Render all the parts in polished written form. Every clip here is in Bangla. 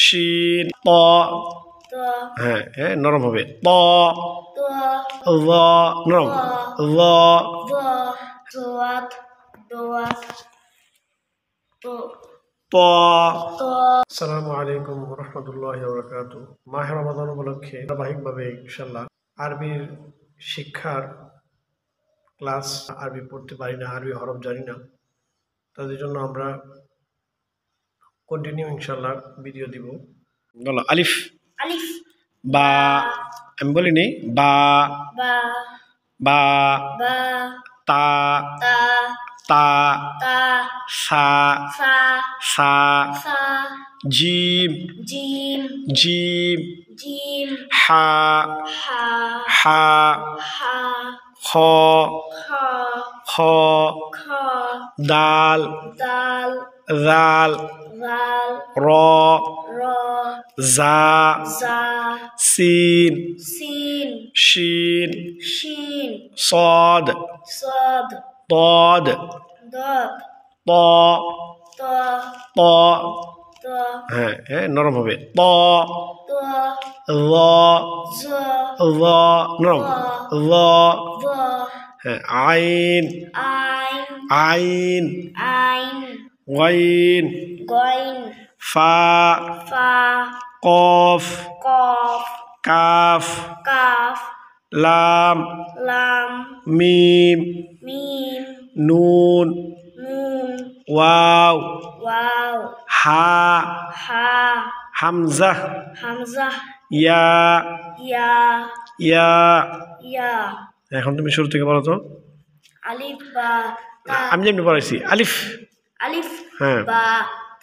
শিন ত হ্যাঁ হ্যাঁ নরম হবে ত ল নরম ল প আসসালামু আলাইকুম ওয়া রাহমাতুল্লাহি ওয়া বারাকাতুহু। মাহে রমাদান উপলক্ষে ধারাবাহিকভাবে ইনশাআল্লাহ আরবির শিক্ষার ক্লাস। আরবি পড়তে পারি না, আরবি হরফ জানি না, তাদের জন্য আমরা কন্টিনিউ ইনশাআল্লাহ ভিডিও দিব। বলো আলিফ আলিফ বা, আমি বলিনি বা বা বা বা তা তা তা তা সা সা সা সা জিম জিম জিম জিম হা হা হা হা খ খ খ খ দাল দাল দাল রাল র র জা জা সিন সিন শিন শিন صاد صاد ضاد ضاد طاء ط طاء ط হ্যাঁ হ্যাঁ নরম হবে ত ط ظ ظ ظ নরম ظ ظ হ্যাঁ আইন আইন আইন আইন গাইন গইন ফা ফা কফ কফ কাফ কাফ লাম লাম মিম মিম নুন নুন ওয়াও ওয়াও হা হা হামজা হামজা ইয়া ইয়া ইয়া ইয়া এখন তুমি শুরু থেকে বলো তো। আলিফ বা তা আমি যেমনি পড়াইছি আলিফ আলিফ হ্যাঁ বা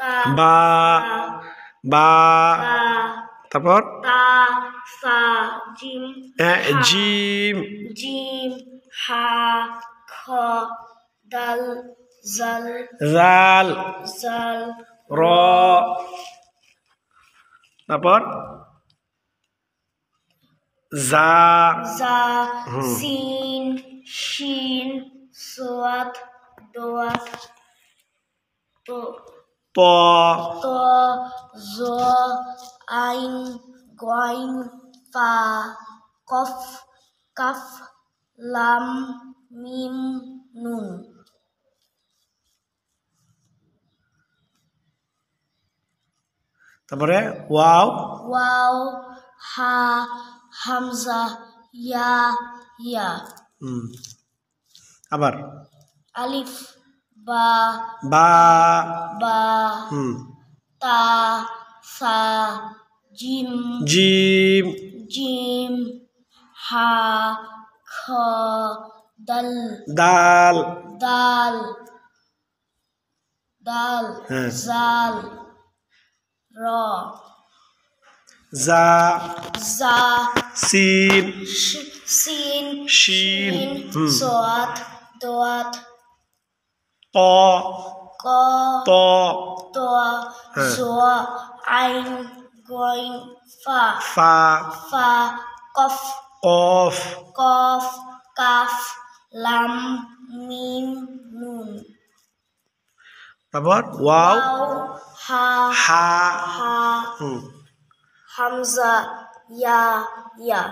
তা বা বা তা তারপর তা সা জিম হ্যাঁ হা জিম জিম হা খ দাল জাল জাল জাল র তারপর জা জা সিন শিন সোয়াত দোয়াত তো ত ত জ আইন গইন ফা কফ কাফ লাম মিম নুন তারপরে ওয়াও ওয়াও হা হামজা ইয়া ইয়া আবার আলিফ বা বা বা তা সা জিম জিম জিম হা খ দাল দাল দাল দাল হ্যাঁ জাল র জা জা সিন সিন শিন সোয়াত দোয়াত ত ক ত ত হ্যাঁ জ আইন গইন ফা ফা ফা কফ কফ কফ কাফ লাম মিম নুন তারপর ওয়াও হা হা হা হামজা ইয়া ইয়া